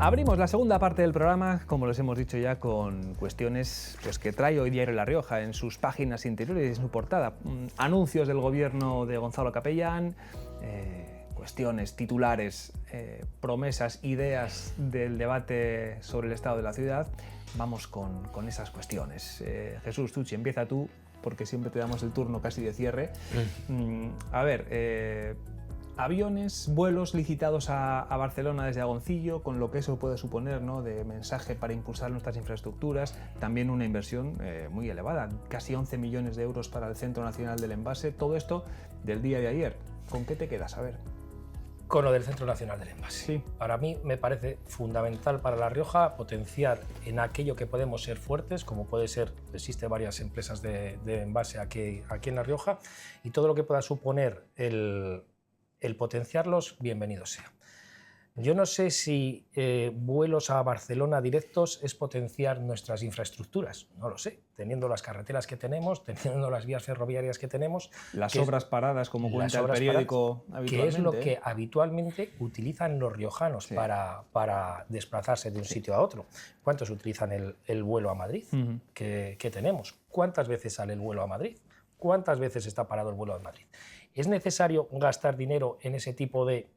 Abrimos la segunda parte del programa, como les hemos dicho ya, con cuestiones que trae hoy Diario La Rioja en sus páginas interiores y en su portada. Anuncios del gobierno de Gonzalo Capellán, cuestiones, titulares, promesas, ideas del debate sobre el estado de la ciudad. Vamos con esas cuestiones. Jesús, Tucci, empieza tú, porque siempre te damos el turno casi de cierre. A ver, aviones, vuelos licitados a Barcelona desde Agoncillo, con lo que eso puede suponer, ¿no?, de mensaje para impulsar nuestras infraestructuras. También una inversión muy elevada, casi 11 millones de euros para el Centro Nacional del Envase. Todo esto del día de ayer. ¿Con qué te quedas? A ver. Con lo del Centro Nacional del Envase. Sí. Para mí me parece fundamental para La Rioja potenciar en aquello que podemos ser fuertes, como puede ser, existen varias empresas de envase aquí en La Rioja, y todo lo que pueda suponer el potenciarlos, bienvenido sea. Yo no sé si vuelos a Barcelona directos es potenciar nuestras infraestructuras, no lo sé, teniendo las carreteras que tenemos, teniendo las vías ferroviarias que tenemos. Las obras paradas, como cuenta el periódico habitualmente. Que es lo que habitualmente utilizan los riojanos, sí, para desplazarse de un sitio a otro. ¿Cuántos utilizan el vuelo a Madrid? ¿Qué tenemos? ¿Cuántas veces sale el vuelo a Madrid? ¿Cuántas veces está parado el vuelo a Madrid? ¿Es necesario gastar dinero en ese tipo de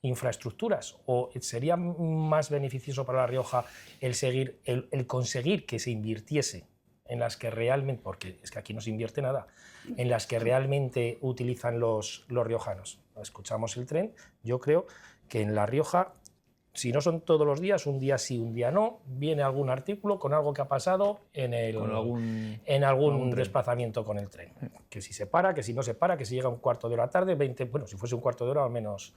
infraestructuras? ¿O sería más beneficioso para La Rioja el conseguir que se invirtiese en las que realmente, porque es que aquí no se invierte nada, en las que realmente utilizan los riojanos? Escuchamos el tren. Yo creo que en La Rioja, si no son todos los días, un día sí, un día no, viene algún artículo con algo que ha pasado en algún desplazamiento con el tren. Que si se para, que si no se para, que si llega un cuarto de hora tarde, 20, bueno, si fuese un cuarto de hora, al menos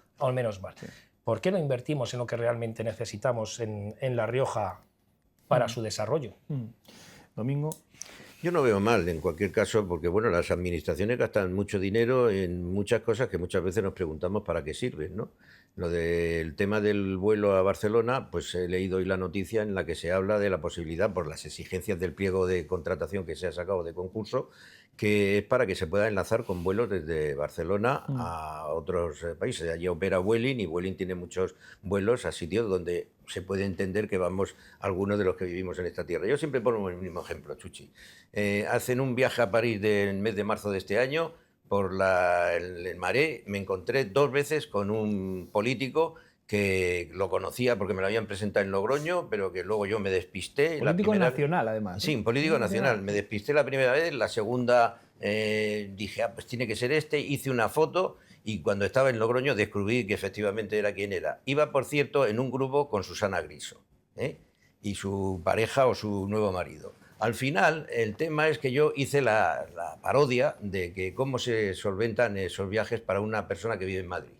más. Sí. ¿Por qué no invertimos en lo que realmente necesitamos en La Rioja para su desarrollo? Domingo. Yo no veo mal, en cualquier caso, porque bueno, las administraciones gastan mucho dinero en muchas cosas que muchas veces nos preguntamos para qué sirven, ¿no? Lo del tema del vuelo a Barcelona, pues he leído hoy la noticia en la que se habla de la posibilidad, por las exigencias del pliego de contratación que se ha sacado de concurso, que es para que se pueda enlazar con vuelos desde Barcelona a otros países. Allí opera Vueling y Vueling tiene muchos vuelos a sitios donde se puede entender que vamos algunos de los que vivimos en esta tierra. Yo siempre pongo el mismo ejemplo, Chuchi. Hacen un viaje a París del mes de marzo de este año, por el Marais, me encontré 2 veces con un político que lo conocía porque me lo habían presentado en Logroño, pero que luego yo me despisté. Político nacional, además. Sí, un político nacional. Me despisté la primera vez, la segunda dije, pues tiene que ser este, hice una foto y cuando estaba en Logroño descubrí que efectivamente era quien era. Iba, por cierto, en un grupo con Susana Griso, y su pareja o su nuevo marido. Al final, el tema es que yo hice la parodia de que cómo se solventan esos viajes para una persona que vive en Madrid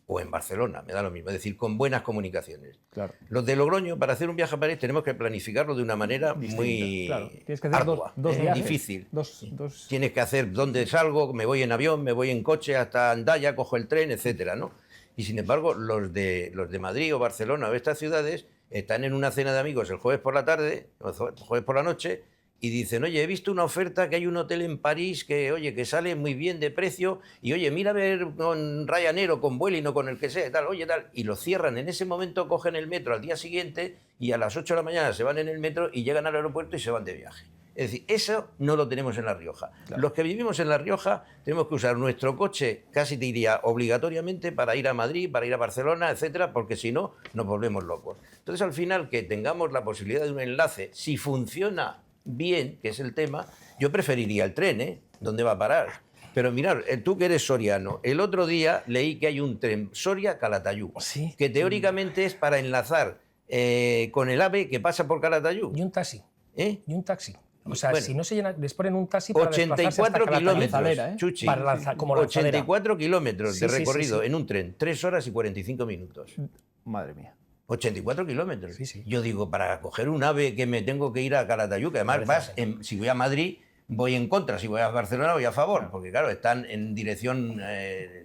o en Barcelona, me da lo mismo, es decir, con buenas comunicaciones. Claro. Los de Logroño, para hacer un viaje a París, tenemos que planificarlo de una manera distinta, muy claro. Tienes que hacer ardua, dos viajes, difícil. Dos... Tienes que hacer dónde salgo, me voy en avión, me voy en coche hasta Andaya, cojo el tren, etcétera, ¿no? Y sin embargo, los de Madrid o Barcelona o estas ciudades están en una cena de amigos el jueves por la tarde, o el jueves por la noche, y dicen, oye, he visto una oferta que hay un hotel en París que, oye, que sale muy bien de precio, y oye, mira a ver con Ryanair o con Vueling o con el que sea, tal, oye, tal, y lo cierran en ese momento, cogen el metro al día siguiente y a las 8 de la mañana se van en el metro y llegan al aeropuerto y se van de viaje. Es decir, eso no lo tenemos en La Rioja. Claro. Los que vivimos en La Rioja tenemos que usar nuestro coche, casi te diría obligatoriamente, para ir a Madrid, para ir a Barcelona, etcétera, porque si no, nos volvemos locos. Entonces, al final, que tengamos la posibilidad de un enlace, si funciona bien, que es el tema, yo preferiría el tren, ¿Dónde va a parar? Pero mirad, tú que eres soriano, el otro día leí que hay un tren Soria-Calatayud, ¿sí?, que teóricamente es para enlazar con el AVE que pasa por Calatayud. Y un taxi. Y un taxi. O sea, bueno, si no se llena, les ponen un taxi para 84 kilómetros, Chuchi, para lanzar, como 84 kilómetros de recorrido, sí. En un tren, 3 horas y 45 minutos. Madre mía. 84 kilómetros. Sí. Yo digo, para coger un AVE que me tengo que ir a Calatayud, que además si voy a Madrid voy en contra, si voy a Barcelona voy a favor, porque claro, están en dirección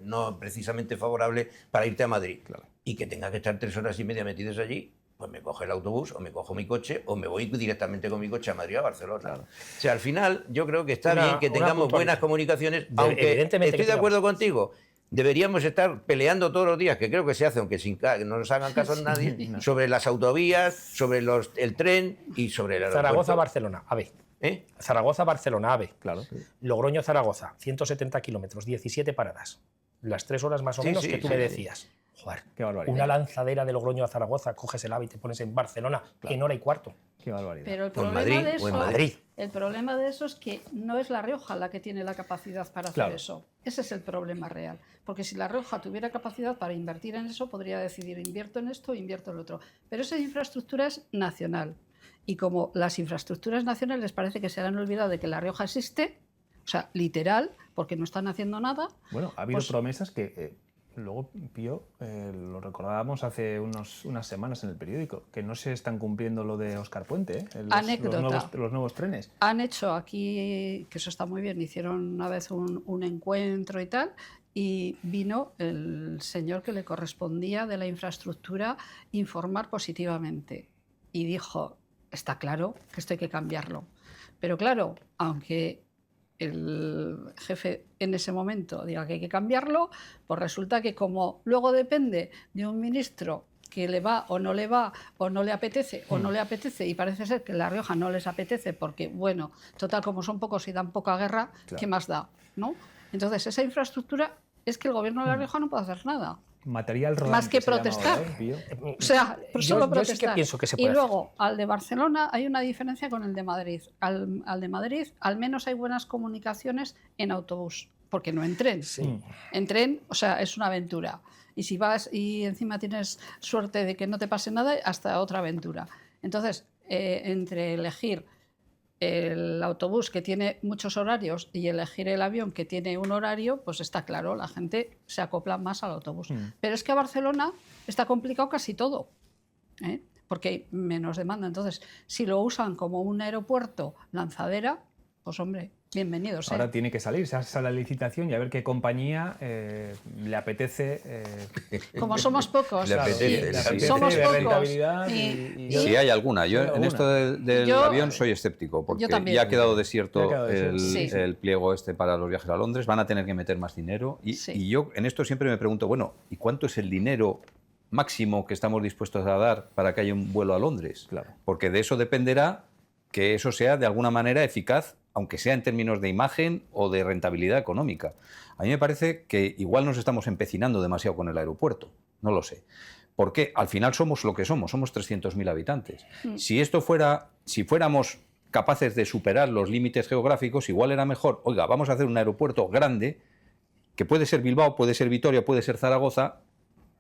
no precisamente favorable para irte a Madrid. Claro. Y que tenga que estar 3 horas y media metidos allí, pues me coge el autobús o me cojo mi coche o me voy directamente con mi coche a Madrid o a Barcelona. Claro. O sea, al final yo creo que está bien que tengamos buenas comunicaciones, aunque estoy de acuerdo contigo. deberíamos estar peleando todos los días, que creo que se hace, aunque no nos hagan caso nadie, sobre las autovías, sobre el tren y sobre el aeropuerto. Zaragoza-Barcelona, AVE. Zaragoza-Barcelona, AVE. Claro. Logroño-Zaragoza, 170 kilómetros, 17 paradas. Las 3 horas más o menos que tú me decías. Joder, qué barbaridad. Una lanzadera de Logroño a Zaragoza, coges el AVE y te pones en Barcelona en hora y cuarto. Qué barbaridad. Pero el O en problema, Madrid, de eso, o en Madrid. el problema de eso es que no es La Rioja la que tiene la capacidad para hacer eso. Ese es el problema real. Porque si La Rioja tuviera capacidad para invertir en eso, podría decidir invierto en esto o invierto en lo otro. Pero esa infraestructura es nacional. Y como las infraestructuras nacionales parece que se han olvidado de que La Rioja existe, o sea, literal, porque no están haciendo nada. Bueno, ha habido pues, promesas que luego, Pío, lo recordábamos hace unas semanas en el periódico, que no se están cumpliendo lo de Óscar Puente, Anécdota. los nuevos trenes. Han hecho aquí, que eso está muy bien, hicieron una vez un encuentro y tal, y vino el señor que le correspondía de la infraestructura informar positivamente. Y dijo, está claro que esto hay que cambiarlo. Pero claro, aunque el jefe en ese momento diga que hay que cambiarlo, pues resulta que como luego depende de un ministro que le va o no le va, o no le apetece o no le apetece, y parece ser que en La Rioja no les apetece porque, bueno, total, como son pocos y dan poca guerra, Claro. ¿qué más da? ¿No? Entonces, esa infraestructura es que el gobierno de La Rioja no puede hacer nada. Material rodante. Más que se llama protestar. ahora, Pío. O sea, solo yo protestar. sí que pienso que se y puede luego, al de Barcelona hay una diferencia con el de Madrid. Al de Madrid, al menos hay buenas comunicaciones en autobús, porque no en tren. Sí. En tren, o sea, es una aventura. Y si vas y encima tienes suerte de que no te pase nada, hasta otra aventura. Entonces, entre elegir el autobús que tiene muchos horarios y elegir el avión que tiene un horario, pues está claro, la gente se acopla más al autobús. Pero es que a Barcelona está complicado casi todo, ¿eh? Porque hay menos demanda. Entonces, si lo usan como un aeropuerto lanzadera, pues hombre, bienvenidos. Ahora tiene que salir, se hace la licitación y a ver qué compañía le apetece. Como somos pocos, Le apetece, le apetece somos de pocos. rentabilidad Y- Si hay alguna. Yo en esto del Yo- avión soy escéptico, porque yo también. ya ha quedado desierto Ya ha quedado desierto. Sí. el pliego este para los viajes a Londres. Van a tener que meter más dinero. Sí. Y yo en esto siempre me pregunto, bueno, ¿y cuánto es el dinero máximo que estamos dispuestos a dar para que haya un vuelo a Londres? Claro. Porque de eso dependerá que eso sea de alguna manera eficaz, aunque sea en términos de imagen o de rentabilidad económica. A mí me parece que igual nos estamos empecinando demasiado con el aeropuerto, no lo sé. Porque al final somos lo que somos 300.000 habitantes. Si fuéramos capaces de superar los límites geográficos, igual era mejor, oiga, vamos a hacer un aeropuerto grande, que puede ser Bilbao, puede ser Vitoria, puede ser Zaragoza,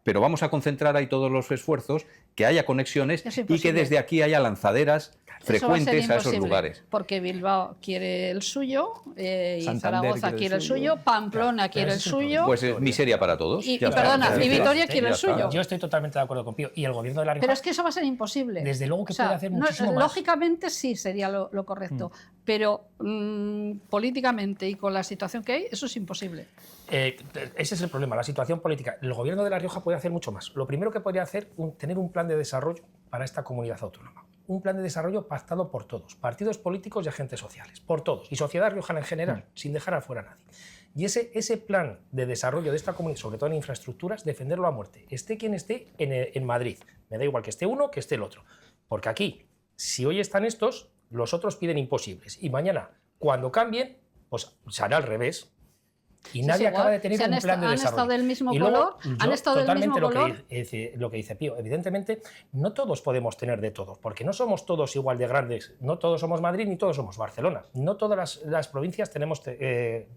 pero vamos a concentrar ahí todos los esfuerzos, que haya conexiones Es y que imposible. desde aquí haya lanzaderas Eso va a ser frecuentes a esos imposible, lugares. Porque Bilbao quiere el suyo, y Santander Zaragoza quiere quiere el el suyo. suyo, Pamplona quiere el ese es el suyo, Pues es miseria para todos. y Ya está. perdona, y Ya Vitoria está. quiere el Ya está. suyo. Yo estoy totalmente de acuerdo con Pío. Y el gobierno de La Rioja, Pero es que eso va a ser imposible. desde luego que puede hacer muchísimo más. Lógicamente sí sería lo correcto, pero políticamente y con la situación que hay, eso es imposible. Ese es el problema, la situación política. El gobierno de La Rioja puede hacer mucho más. Lo primero que podría hacer es tener un plan de desarrollo para esta comunidad autónoma. Un plan de desarrollo pactado por todos, partidos políticos y agentes sociales, por todos, y sociedad riojana en general, sin dejar afuera a nadie. Y ese plan de desarrollo de esta comunidad, sobre todo en infraestructuras, defenderlo a muerte. Esté quien esté en Madrid. Me da igual que esté uno, que esté el otro. Porque aquí, si hoy están estos, los otros piden imposibles. Y mañana, cuando cambien, pues se hará al revés. Y Sí, nadie es igual. acaba de tener Si han un plan de han desarrollo. estado del mismo Y luego, color, yo han estado del totalmente mismo color. lo que dice Pío. Evidentemente, no todos podemos tener de todo, porque no somos todos igual de grandes. No todos somos Madrid ni todos somos Barcelona. No todas las provincias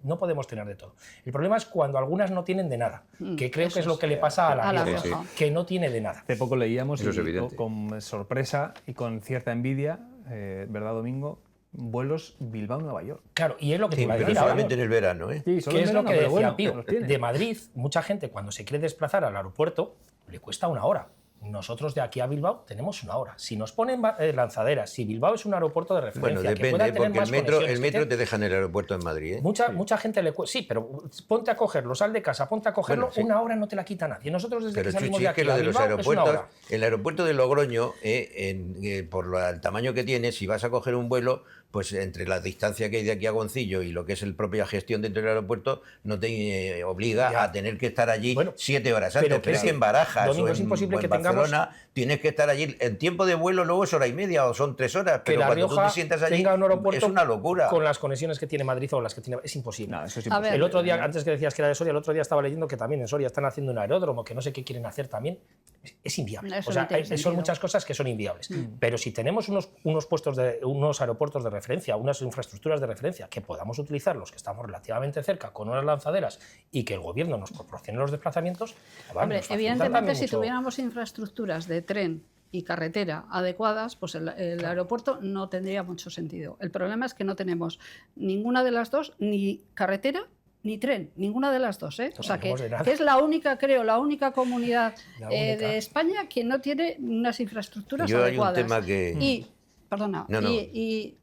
no podemos tener de todo. El problema es cuando algunas no tienen de nada, que creo eso que es lo que le pasa a a La La Rioja, Rioja. que no tiene de nada. Hace poco leíamos, Eso es y evidente. con sorpresa y con cierta envidia, ¿verdad, Domingo? Vuelos Bilbao-Nueva York. Claro, y es lo que te Sí, iba a pero decir ahora. solamente en el verano, ¿eh? Sí, solo ¿Qué en es lo verano, que pero decía bueno, Pío? los tiene. De Madrid, mucha gente cuando se quiere desplazar al aeropuerto le cuesta una hora. Nosotros de aquí a Bilbao tenemos 1 hora. Si nos ponen lanzaderas, si Bilbao es un aeropuerto de referencia, Bueno, que pueda depende, tener porque más el conexiones, metro te deja en el aeropuerto en Madrid, ¿eh? Mucha gente le cuesta. Sí, pero ponte a cogerlo, sal de casa, ponte a cogerlo, Bueno, sí. 1 hora no te la quita nadie. Nosotros desde Pero que salimos Chuchi, de es que aquí lo a de los Bilbao es 1 aeropuertos, hora. el aeropuerto de Logroño, el tamaño que tiene, si vas a coger un vuelo, pues entre la distancia que hay de aquí a Goncillo y lo que es la propia gestión dentro del aeropuerto, no te obliga Ya. a tener que estar allí Bueno, 7 horas pero antes. Pero es que que en Barajas Domingo, o es en, imposible o en que tengamos- Barcelona tienes que estar allí. En tiempo de vuelo luego es 1h30 o son 3 horas, Que pero La cuando tú Rioja te sientas allí tenga un aeropuerto es una locura. con las conexiones que tiene Madrid o las que tiene... Es imposible. No, eso es A imposible. ver, El otro día, antes que decías que era de Soria, el otro día estaba leyendo que también en Soria están haciendo un aeródromo, que no sé qué quieren hacer también. Es inviable. Eso O sea, no tiene son sentido. muchas cosas que son inviables. Pero si tenemos unos aeropuertos de referencia, unas infraestructuras de referencia que podamos utilizar los que estamos relativamente cerca con unas lanzaderas y que el gobierno nos proporcione los desplazamientos, Hombre, nos facilita evidentemente, también si mucho. tuviéramos infraestructuras de tren y carretera adecuadas, pues el aeropuerto no tendría mucho sentido. El problema es que no tenemos ninguna de las dos, ni carretera ni tren, ninguna de las dos, ¿eh? No O sea, que tenemos de nada. es la única, creo, la única comunidad La única. de España que no tiene unas infraestructuras Yo hay un adecuadas. tema que... Y, perdona, No, no. y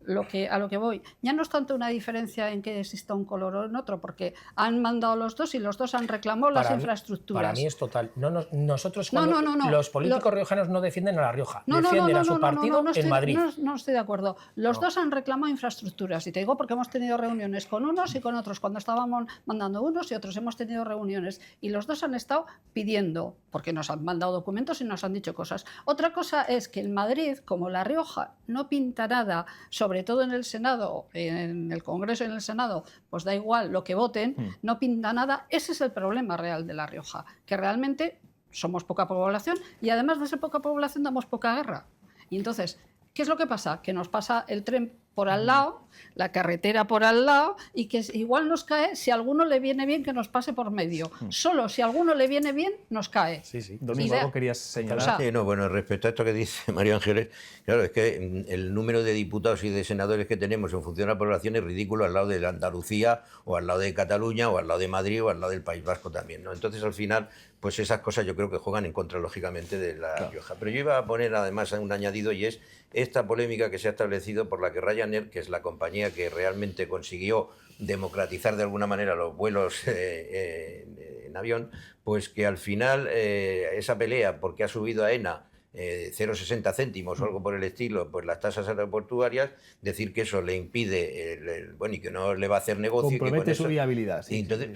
a lo que voy, ya no es tanto una diferencia en que exista un color o en otro, porque han mandado los dos y los dos han reclamado las infraestructuras. Para mí es total. Nosotros, No, cuando no. los políticos riojanos no defienden a La Rioja, No, defienden a su partido no estoy, en Madrid. No estoy de acuerdo. Los dos han reclamado infraestructuras. Y te digo porque hemos tenido reuniones con unos y con otros. Cuando estábamos mandando unos y otros hemos tenido reuniones. Y los dos han estado pidiendo, porque nos han mandado documentos y nos han dicho cosas. Otra cosa es que en Madrid, como La Rioja no pinta nada, sobre todo en el Senado, en el Congreso y en el Senado, pues da igual lo que voten, no pinta nada. Ese es el problema real de La Rioja, que realmente somos poca población y además de ser poca población damos poca guerra. Y entonces, ¿qué es lo que pasa? Que nos pasa el tren por al lado, la carretera por al lado, y que igual nos cae, si a alguno le viene bien que nos pase por medio. Solo si a alguno le viene bien, nos cae. Sí, sí. Domingo, Y algo querías señalar. O sea, Sí, no, bueno, respecto a esto que dice María Ángeles, claro, es que el número de diputados y de senadores que tenemos en función de la población es ridículo al lado de Andalucía, o al lado de Cataluña, o al lado de Madrid, o al lado del País Vasco también, ¿no? Entonces, al final, pues esas cosas yo creo que juegan en contra, lógicamente, de La Rioja. Pero yo iba a poner, además, un añadido, y es esta polémica que se ha establecido por la que Ryanair, que es la compañía que realmente consiguió democratizar de alguna manera los vuelos en avión, pues que al final esa pelea, porque ha subido a ENA 0,60 céntimos o algo por el estilo, pues las tasas aeroportuarias, decir que eso le impide, bueno, y que no le va a hacer negocio. Compromete que con su eso, viabilidad. y entonces,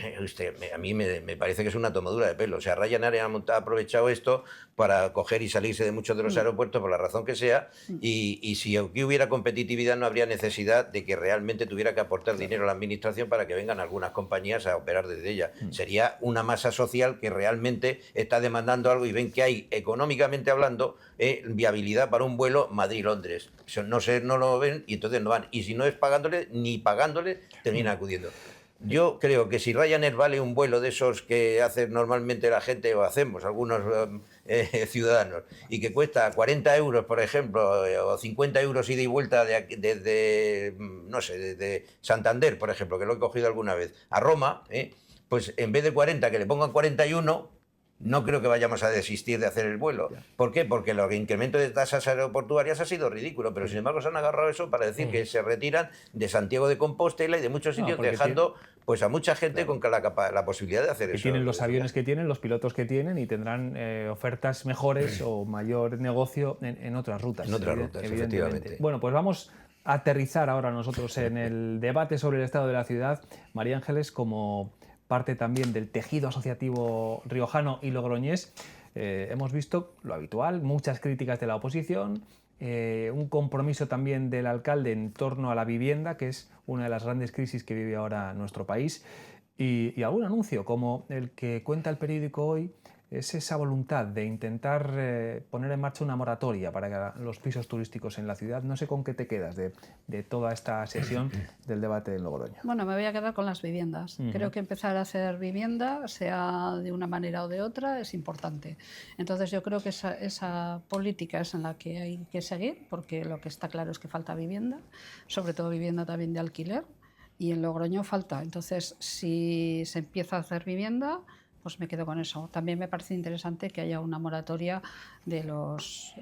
a mí me parece que es una tomadura de pelo. O sea, Ryanair ha aprovechado esto para coger y salirse de muchos de los aeropuertos por la razón que sea, y si aquí hubiera competitividad no habría necesidad de que realmente tuviera que aportar dinero a la administración para que vengan algunas compañías a operar desde ella. Sería una masa social que realmente está demandando algo y ven que hay, económicamente hablando, viabilidad para un vuelo Madrid-Londres. Eso no lo ven y entonces no van. Y si no es pagándole, ni pagándole, terminan acudiendo. Yo creo que si Ryanair vale un vuelo de esos que hace normalmente la gente, o hacemos algunos ciudadanos, y que cuesta 40 euros, por ejemplo, o 50 euros ida y vuelta desde Santander, por ejemplo, que lo he cogido alguna vez, a Roma, pues en vez de 40, que le pongan 41... No creo que vayamos a desistir de hacer el vuelo. ¿Por qué? Porque el incremento de tasas aeroportuarias ha sido ridículo, pero sin embargo se han agarrado eso para decir que se retiran de Santiago de Compostela y de muchos sitios, dejando pues a mucha gente con la posibilidad de hacer eso. Tienen los aviones que tienen, los pilotos que tienen, y tendrán ofertas mejores o mayor negocio en otras rutas. En otras rutas, evidentemente. efectivamente. Bueno, pues vamos a aterrizar ahora nosotros en el debate sobre el estado de la ciudad. María Ángeles, como parte también del tejido asociativo riojano y logroñés, hemos visto lo habitual, muchas críticas de la oposición, un compromiso también del alcalde en torno a la vivienda, que es una de las grandes crisis que vive ahora nuestro país, y algún anuncio como el que cuenta el periódico hoy. Es esa voluntad de intentar poner en marcha una moratoria para los pisos turísticos en la ciudad. No sé con qué te quedas de toda esta sesión del debate en Logroño. Bueno, me voy a quedar con las viviendas. Creo que empezar a hacer vivienda, sea de una manera o de otra, es importante. Entonces yo creo que esa política es en la que hay que seguir, porque lo que está claro es que falta vivienda, sobre todo vivienda también de alquiler, y en Logroño falta. Entonces, si se empieza a hacer vivienda, pues me quedo con eso. También me parece interesante que haya una moratoria de los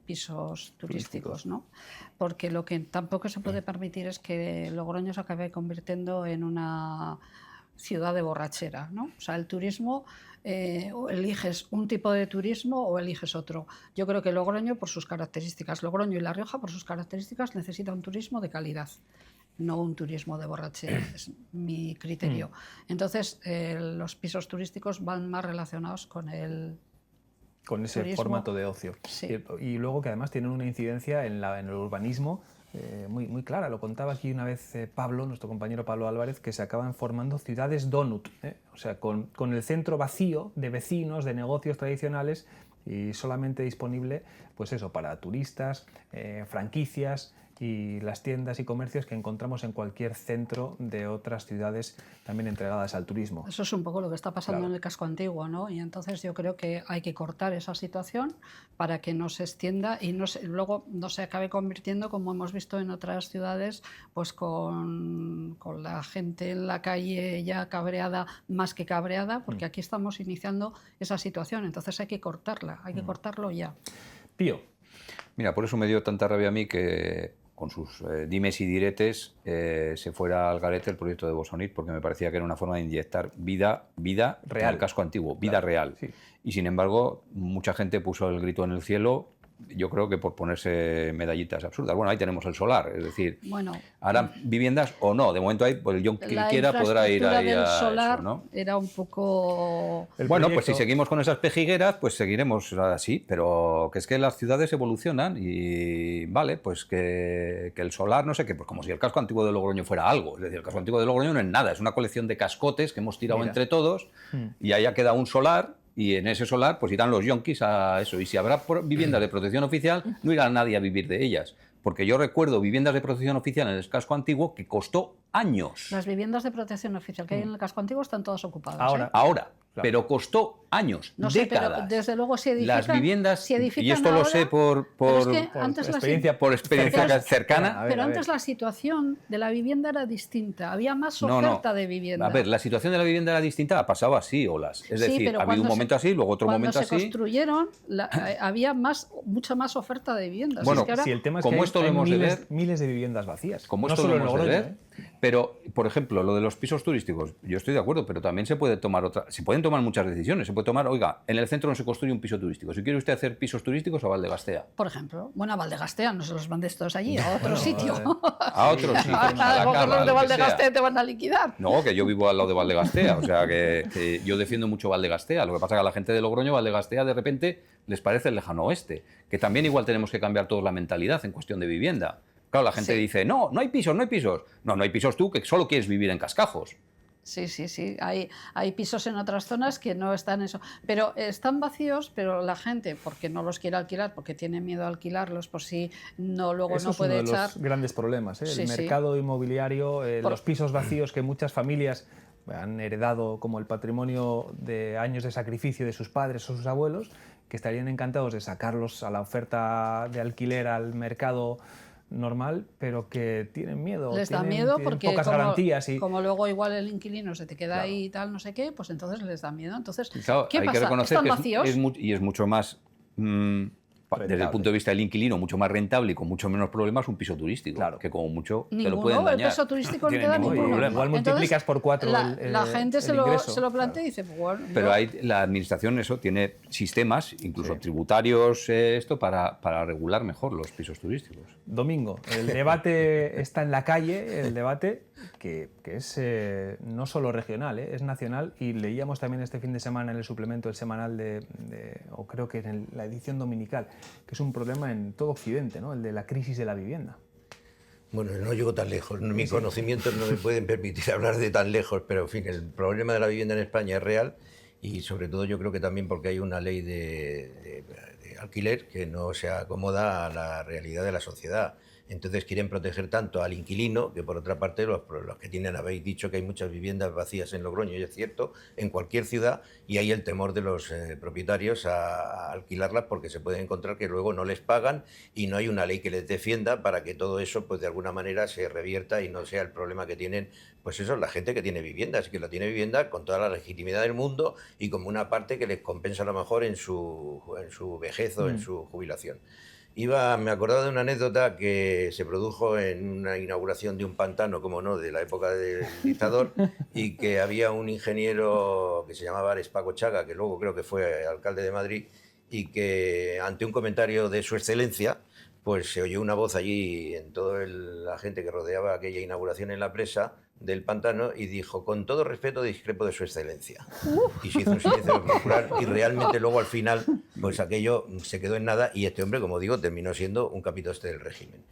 pisos turísticos, ¿no? Porque lo que tampoco se puede permitir es que Logroño se acabe convirtiendo en una ciudad de borrachera, ¿no? O sea, el turismo, o eliges un tipo de turismo o eliges otro. Yo creo que Logroño, por sus características, Logroño y La Rioja, por sus características, necesita un turismo de calidad, no un turismo de borrachera, es mi criterio. Entonces, los pisos turísticos van más relacionados con ese turismo. Formato de ocio. Sí. Y luego que además tienen una incidencia en el urbanismo muy clara. Lo contaba aquí una vez Pablo, nuestro compañero Pablo Álvarez, que se acaban formando ciudades donut, o sea, con el centro vacío de vecinos, de negocios tradicionales y solamente disponible, pues eso, para turistas, franquicias y las tiendas y comercios que encontramos en cualquier centro de otras ciudades también entregadas al turismo. Eso es un poco lo que está pasando Claro. en el casco antiguo, ¿no? Y entonces yo creo que hay que cortar esa situación para que no se extienda y luego no se acabe convirtiendo, como hemos visto en otras ciudades, pues con la gente en la calle ya cabreada, más que cabreada, porque aquí estamos iniciando esa situación. Entonces hay que cortarla, hay que cortarlo ya. Pío. Mira, por eso me dio tanta rabia a mí que con sus dimes y diretes se fuera al garete el proyecto de Bosonit, porque me parecía que era una forma de inyectar vida Real. al casco antiguo, vida Claro, real. sí. Y sin embargo, mucha gente puso el grito en el cielo, yo creo que por ponerse medallitas absurdas. Bueno, ahí tenemos el solar, es decir, Bueno, ¿harán viviendas o no? De momento hay, pues el John que la quiera podrá ir infraestructura ahí del a solar eso, ¿no? era un poco... El Bueno, pues proyecto- si seguimos con esas pejigueras, pues seguiremos así, pero que es que las ciudades evolucionan y vale, pues que el solar, no sé qué, pues como si el casco antiguo de Logroño fuera algo. Es decir, el casco antiguo de Logroño no es nada, es una colección de cascotes que hemos tirado Mira. entre todos y ahí ha quedado un solar y en ese solar pues irán los yonkis a eso. Y si habrá viviendas de protección oficial, no irá nadie a vivir de ellas. Porque yo recuerdo viviendas de protección oficial en el casco antiguo que costó años. Las viviendas de protección oficial que hay en el casco antiguo están todas ocupadas. Ahora- ¿eh? Ahora, Claro. pero costó años, No sé, décadas. pero desde luego si edifican... Las viviendas, si edifican y esto lo ahora, sé pero es que por antes la experiencia, por experiencia Pero es- cercana. A ver, Pero a antes ver. la situación de la vivienda era distinta, había más No, no. oferta de vivienda. A ver, la situación de la vivienda era distinta, ha pasado así, Olas. Es Sí, decir, pero ha habido cuando un momento así, luego otro momento Cuando se así. construyeron, había mucha más oferta de viviendas. Bueno, Es que ahora- Si el tema es como que hay, esto lo hay hemos de miles, ver- miles de viviendas vacías. Como no esto solo lo en hemos de Logroño, ver, pero, por ejemplo, lo de los pisos turísticos, yo estoy de acuerdo, pero también se puede tomar se pueden tomar muchas decisiones. Se puede tomar, oiga, en el centro no se construye un piso turístico. Si quiere usted hacer pisos turísticos, a Valdegastea. Por ejemplo, bueno, a Valdegastea, no se los mandes todos allí, a otro sitio. A otros sitios, a la Porque cava, los de lo que sea. Valdegastea te van a liquidar. No, que yo vivo al lado de Valdegastea, o sea que yo defiendo mucho Valdegastea. Lo que pasa es que a la gente de Logroño, Valdegastea, de repente les parece el lejano oeste. Que también igual tenemos que cambiar toda la mentalidad en cuestión de vivienda. Claro, la gente Sí. dice, no hay pisos, no hay pisos. No hay pisos tú, que solo quieres vivir en Cascajos. Sí. Hay pisos en otras zonas que no están eso. Pero están vacíos, pero la gente, porque no los quiere alquilar, porque tiene miedo a alquilarlos, por si no luego Eso no es uno puede de echar. los grandes problemas, ¿eh? Sí, El sí. mercado inmobiliario, Por- los pisos vacíos que muchas familias han heredado como el patrimonio de años de sacrificio de sus padres o sus abuelos, que estarían encantados de sacarlos a la oferta de alquiler al mercado normal, pero que tienen miedo. Les da tienen- miedo tienen porque pocas garantías y como luego igual el inquilino se te queda Claro. ahí y tal, no sé qué, pues entonces les da miedo. Entonces, Y claro, ¿qué hay pasa? que reconocer ¿Están que vacíos? es mucho más, desde el Rentable. punto de vista del inquilino, mucho más rentable y con mucho menos problemas un piso turístico. Claro. Que como mucho te lo Ninguno, pueden el dañar. peso turístico no Tiene te da ningún ninguno. problema. Igual multiplicas por 4 la gente se el lo ingreso. plantea y dice, pues bueno, Pero yo- hay, la administración eso tiene sistemas, incluso tributarios, esto para regular mejor los pisos turísticos. Domingo, el debate está en la calle, el debate que es no solo regional, es nacional, y leíamos también este fin de semana en el suplemento del semanal o creo que en la edición dominical, que es un problema en todo Occidente, ¿no? El de la crisis de la vivienda. Bueno, no llego tan lejos, mis conocimientos no me pueden permitir hablar de tan lejos, pero en fin, el problema de la vivienda en España es real y sobre todo yo creo que también porque hay una ley de de alquiler que no se acomoda a la realidad de la sociedad. Entonces quieren proteger tanto al inquilino, que por otra parte los que tienen, habéis dicho que hay muchas viviendas vacías en Logroño, y es cierto, en cualquier ciudad, y hay el temor de los propietarios a alquilarlas porque se pueden encontrar que luego no les pagan y no hay una ley que les defienda para que todo eso pues de alguna manera se revierta y no sea el problema que tienen, pues eso, la gente que tiene viviendas, que la tiene vivienda con toda la legitimidad del mundo y como una parte que les compensa a lo mejor en su vejez o en su jubilación. Me acordaba de una anécdota que se produjo en una inauguración de un pantano, como no, de la época del dictador, y que había un ingeniero que se llamaba Ares Paco Chaga, que luego creo que fue alcalde de Madrid, y que ante un comentario de su excelencia, pues se oyó una voz allí en toda la gente que rodeaba aquella inauguración en la presa del pantano y dijo: con todo respeto discrepo de su excelencia. Y se hizo un silencio popular y realmente luego al final pues aquello se quedó en nada y este hombre, como digo, terminó siendo un capitoste del régimen.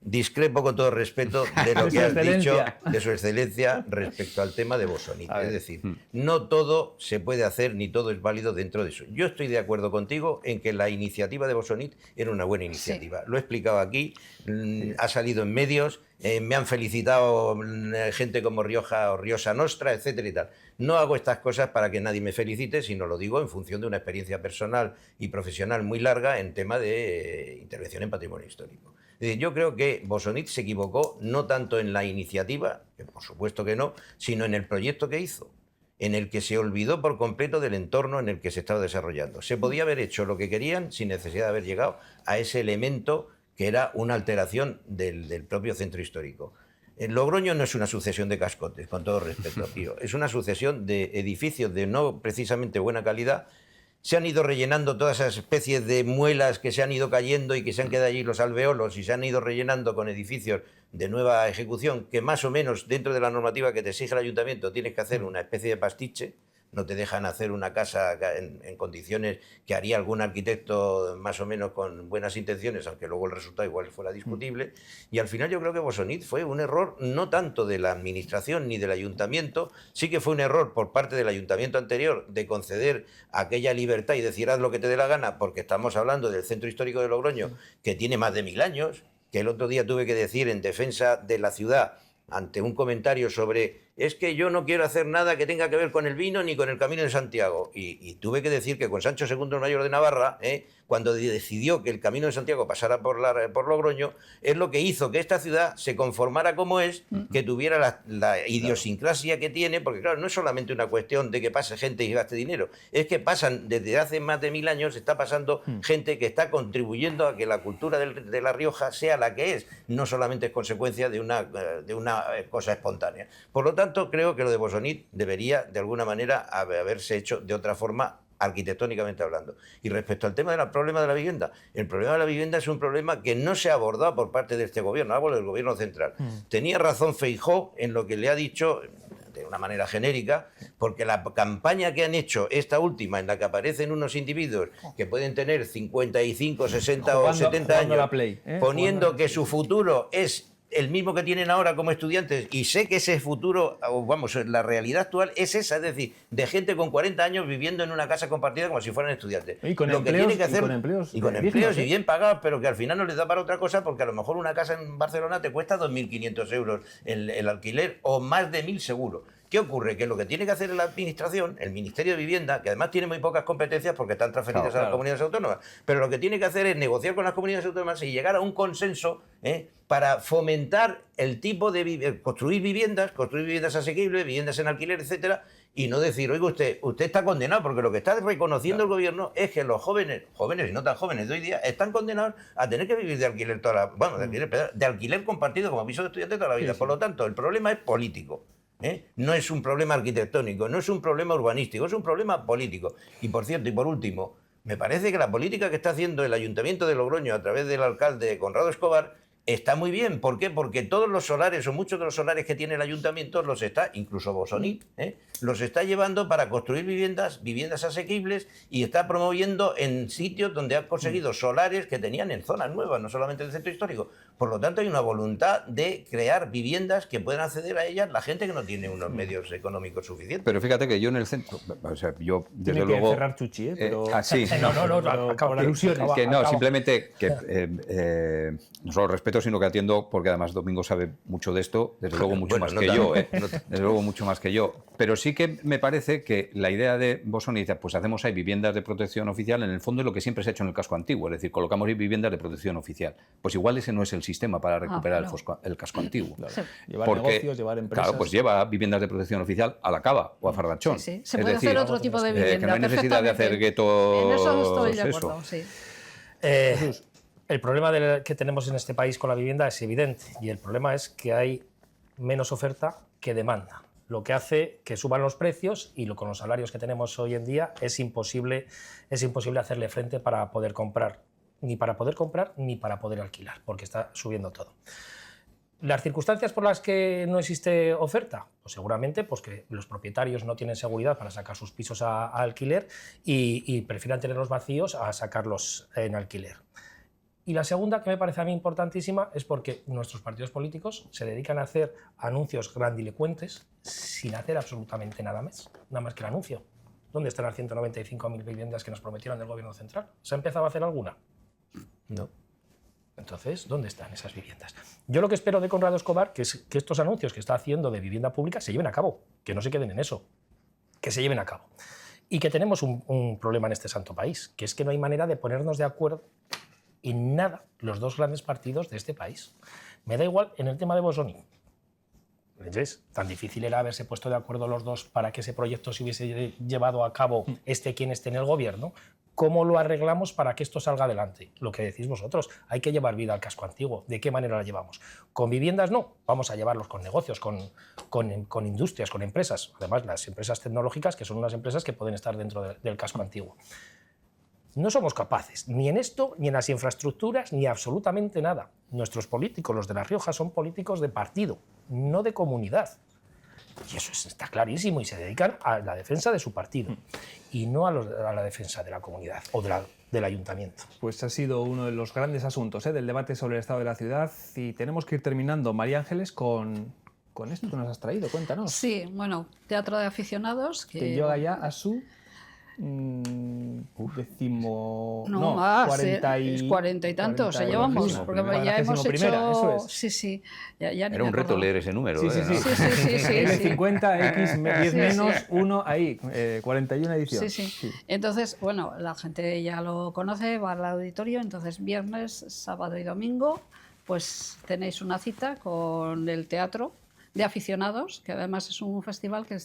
Discrepo con todo respeto de lo que has dicho de su excelencia respecto al tema de Bosonit. Es decir, no todo se puede hacer ni todo es válido dentro de eso. Yo estoy de acuerdo contigo en que la iniciativa de Bosonit era una buena iniciativa. Sí. Lo he explicado aquí, ha salido en medios, me han felicitado gente como Rioja o Riosa Nostra, etcétera y tal. No hago estas cosas para que nadie me felicite, sino lo digo en función de una experiencia personal y profesional muy larga en tema de intervención en patrimonio histórico. Yo creo que Bosonit se equivocó no tanto en la iniciativa, que por supuesto que no, sino en el proyecto que hizo, en el que se olvidó por completo del entorno en el que se estaba desarrollando. Se podía haber hecho lo que querían sin necesidad de haber llegado a ese elemento que era una alteración del propio centro histórico. El Logroño no es una sucesión de cascotes, con todo respeto, tío. Es una sucesión de edificios de no precisamente buena calidad. Se han ido rellenando todas esas especies de muelas que se han ido cayendo y que se han quedado allí los alveolos y se han ido rellenando con edificios de nueva ejecución que más o menos dentro de la normativa que te exige el ayuntamiento tienes que hacer una especie de pastiche. No te dejan hacer una casa en condiciones que haría algún arquitecto más o menos con buenas intenciones, aunque luego el resultado igual fuera discutible. Y al final yo creo que Bosonit fue un error no tanto de la administración ni del ayuntamiento, sí que fue un error por parte del ayuntamiento anterior de conceder aquella libertad y decir haz lo que te dé la gana, porque estamos hablando del centro histórico de Logroño, que tiene más de 1000 años, que el otro día tuve que decir en defensa de la ciudad ante un comentario sobre es que yo no quiero hacer nada que tenga que ver con el vino ni con el Camino de Santiago. Y tuve que decir que con Sancho II el Mayor de Navarra, cuando decidió que el Camino de Santiago pasara por Logroño, es lo que hizo que esta ciudad se conformara como es, que tuviera la idiosincrasia que tiene, porque claro, no es solamente una cuestión de que pase gente y gaste dinero, es que pasan, desde hace más de 1000 años, está pasando gente que está contribuyendo a que la cultura de La Rioja sea la que es, no solamente es consecuencia de una cosa espontánea. Por lo tanto, creo que lo de Bosonit debería, de alguna manera, haberse hecho de otra forma, arquitectónicamente hablando. Y respecto al tema del problema de la vivienda, el problema de la vivienda es un problema que no se ha abordado por parte de este gobierno, hablo del gobierno central. Tenía razón Feijóo en lo que le ha dicho de una manera genérica, porque la campaña que han hecho, esta última, en la que aparecen unos individuos que pueden tener 55, 60 o 70 años, poniendo que su futuro es el mismo que tienen ahora como estudiantes, y sé que ese futuro, vamos, la realidad actual es esa, es decir, de gente con 40 años viviendo en una casa compartida como si fueran estudiantes. Y con empleos y bien pagados, pero que al final no les da para otra cosa, porque a lo mejor una casa en Barcelona te cuesta 2.500 euros el alquiler, o más de 1.000 seguro. ¿Qué ocurre? Que lo que tiene que hacer la administración, el Ministerio de Vivienda, que además tiene muy pocas competencias porque están transferidas a las comunidades autónomas, pero lo que tiene que hacer es negociar con las comunidades autónomas y llegar a un consenso para fomentar el tipo de construir viviendas asequibles, viviendas en alquiler, etcétera, y no decir, oiga, usted está condenado, porque lo que está reconociendo el gobierno es que los jóvenes y no tan jóvenes de hoy día, están condenados a tener que vivir de alquiler de alquiler compartido como piso de estudiante toda la vida. Por lo tanto, el problema es político. No es un problema arquitectónico, no es un problema urbanístico, es un problema político. Y por cierto, y por último, me parece que la política que está haciendo el Ayuntamiento de Logroño a través del alcalde Conrado Escobar está muy bien. ¿Por qué? Porque todos los solares, o muchos de los solares que tiene el ayuntamiento, los está, incluso Bosonit, los está llevando para construir viviendas asequibles, y está promoviendo en sitios donde ha conseguido solares que tenían en zonas nuevas, no solamente en el centro histórico. Por lo tanto, hay una voluntad de crear viviendas que puedan acceder a ellas la gente que no tiene unos medios económicos suficientes. Pero fíjate que yo en el centro, o sea, yo desde Tiene luego... que cerrar Chuchi, pero... sí. por alusiones. Que no, simplemente que no solo respeto, sino que atiendo, porque además Domingo sabe mucho de esto, desde luego mucho Bueno, más no que tanto. yo, desde luego mucho más que yo. Pero sí que me parece que la idea de Bosonit, pues hacemos ahí viviendas de protección oficial, en el fondo es lo que siempre se ha hecho en el casco antiguo, es decir, colocamos ahí viviendas de protección oficial. Pues igual ese no es el sistema para recuperar el casco antiguo. Claro. Llevar Porque, negocios, llevar empresas... claro, pues lleva viviendas de protección oficial a la Cava o a Fardachón. Sí, sí. Se Es puede decir, hacer otro tipo de vivienda. que no hay necesidad de hacer perfectamente. guetos. En eso estoy de eso. acuerdo, sí. El problema que tenemos en este país con la vivienda es evidente, y el problema es que hay menos oferta que demanda, lo que hace que suban los precios, y con los salarios que tenemos hoy en día es imposible hacerle frente para poder comprar, ni para poder alquilar, porque está subiendo todo. ¿Las circunstancias por las que no existe oferta? Pues seguramente pues que los propietarios no tienen seguridad para sacar sus pisos a alquiler y prefieran tenerlos vacíos a sacarlos en alquiler. Y la segunda, que me parece a mí importantísima, es porque nuestros partidos políticos se dedican a hacer anuncios grandilocuentes sin hacer absolutamente nada más que el anuncio. ¿Dónde están las 195.000 viviendas que nos prometieron del Gobierno central? ¿Se ha empezado a hacer alguna? No. Entonces, ¿dónde están esas viviendas? Yo lo que espero de Conrado Escobar es que estos anuncios que está haciendo de vivienda pública se lleven a cabo, que no se queden en eso, que se lleven a cabo. Y que tenemos un problema en este santo país, que es que no hay manera de ponernos de acuerdo en nada los dos grandes partidos de este país. Me da igual en el tema de Bosonit. ¿Ves? Tan difícil era haberse puesto de acuerdo los dos para que ese proyecto se hubiese llevado a cabo quien esté en el gobierno. ¿Cómo lo arreglamos para que esto salga adelante? Lo que decís vosotros, hay que llevar vida al casco antiguo. ¿De qué manera la llevamos? ¿Con viviendas? No. Vamos a llevarlos con negocios, con industrias, con empresas. Además, las empresas tecnológicas, que son unas empresas que pueden estar dentro del casco antiguo. No somos capaces, ni en esto, ni en las infraestructuras, ni absolutamente nada. Nuestros políticos, los de La Rioja, son políticos de partido, no de comunidad. Y eso está clarísimo, y se dedican a la defensa de su partido y no a la defensa de la comunidad o del ayuntamiento. Pues ha sido uno de los grandes asuntos del debate sobre el estado de la ciudad, y tenemos que ir terminando, María Ángeles, con esto que nos has traído. Cuéntanos. Sí, bueno, teatro de aficionados. Que llega ya a su más, 40 y, 40 y tantos, se llevamos, porque ya hemos hecho... eso es. Sí, sí. Ya Era un reto leer ese número. Sí, sí, sí. M50, X 10 menos 1, ahí, 41 ediciones. Sí, sí. Entonces, bueno, la gente ya lo conoce, va al auditorio, entonces viernes, sábado y domingo, pues tenéis una cita con el teatro de aficionados, que además es un festival que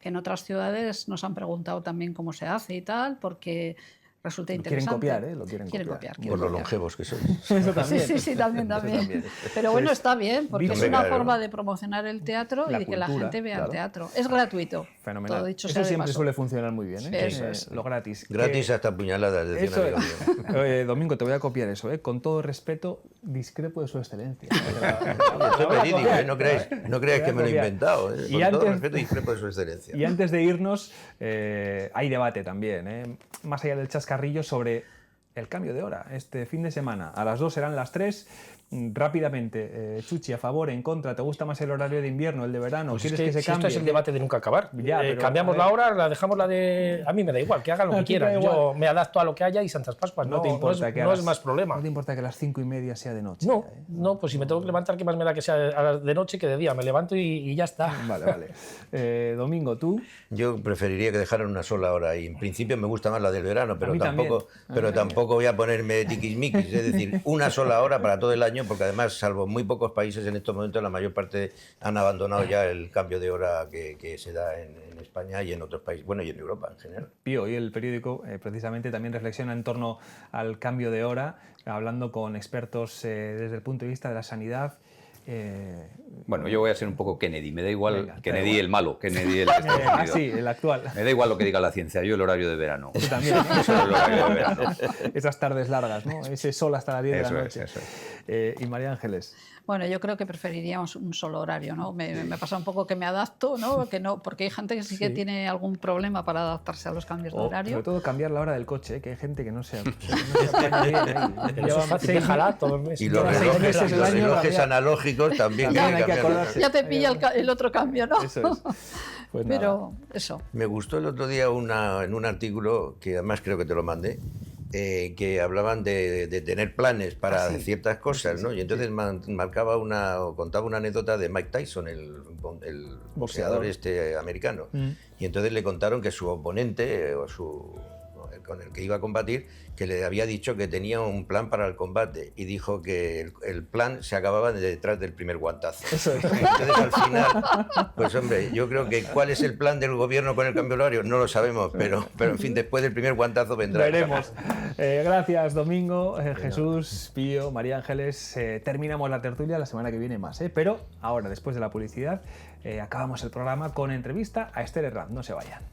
en otras ciudades nos han preguntado también cómo se hace y tal, porque resulta interesante. Quieren copiar. Por lo longevos que sois. Eso también. Sí, también. Pero bueno, está bien, porque es una forma de promocionar el teatro y de que la gente vea el teatro. Es gratuito. Fenomenal. Todo dicho Eso sea de siempre paso. suele funcionar muy bien, ¿eh? Eso es. Lo gratis. Gratis hasta puñaladas, decía Eso el amigo mío. Domingo, te voy a copiar eso, ¿eh? Con todo respeto, discrepo de su excelencia. Esto es verídico, ¿eh? No creáis que me lo he inventado. ¿eh? Y Con todo antes- respeto y discrepo de su excelencia. Y antes de irnos, hay debate también, ¿eh? Más allá del chascarrillo, sobre el cambio de hora. Este fin de semana, a las 2 serán las 3. Rápidamente, Chuchi, a favor, en contra, ¿te gusta más el horario de invierno, el de verano? Pues ¿Quieres es que se si cambie? esto es el debate de nunca acabar. Ya, pero, cambiamos a la ver. hora, la dejamos la de... A mí me da igual, que hagan lo A que ti te da quieran. igual. Yo me adapto a lo que haya y Santas Pascuas. No te importa que a no las- es más problema. No te importa que a las 5:30 sea de noche. No, ¿eh? no, pues si me tengo que levantar, ¿qué más me da que sea de noche que de día? Me levanto y ya está. Vale. Domingo, ¿tú? Yo preferiría que dejaran una sola hora, y en principio me gusta más la del verano, pero mí tampoco voy a ponerme tiquismiquis, es decir, una sola hora para todo el año, porque además, salvo muy pocos países en estos momentos, la mayor parte han abandonado ya el cambio de hora que se da en España y en otros países, bueno, y en Europa en general. Pío, y el periódico precisamente también reflexiona en torno al cambio de hora, hablando con expertos desde el punto de vista de la sanidad. Bueno, yo voy a ser un poco Kennedy, me da igual Venga, Kennedy igual. el malo, Kennedy el de Estados Unidos. sí, el actual. Me da igual lo que diga la ciencia, yo el horario de verano. Tú también. Eso es el horario de verano. Esas tardes largas, ¿no? Ese sol hasta las 10 de Eso la es, noche. eso es. Y María Ángeles. Bueno, yo creo que preferiríamos un solo horario, ¿no? Me pasa un poco que me adapto, ¿no? Que no, porque hay gente que sí que tiene algún problema para adaptarse a los cambios de O, horario. sobre todo cambiar la hora del coche, que hay gente que no se apaña bien ahí. Pero eso es fácil, déjala todo el mes. Y los Lleva 6 relojes, meses el los año, relojes cambiar. analógicos también. También hay hay que cambiarlos. acordarse. Ya te pilla el otro cambio, ¿no? Eso es. Pues nada. Pero eso. Me gustó el otro día en un artículo, que además creo que te lo mandé, que hablaban de tener planes para ciertas cosas, ¿no? Y entonces contaba una anécdota de Mike Tyson, el boxeador americano. Y entonces le contaron que su oponente, con el que iba a combatir, que le había dicho que tenía un plan para el combate y dijo que el plan se acababa detrás del primer guantazo. Eso es. Entonces al final, pues hombre, yo creo que cuál es el plan del gobierno con el cambio horario no lo sabemos, pero en fin, después del primer guantazo vendrá. Veremos. Gracias, Domingo, Jesús, Pío, María Ángeles. Terminamos la tertulia, la semana que viene más, pero ahora, después de la publicidad, acabamos el programa con entrevista a Esther Herranz. No se vayan.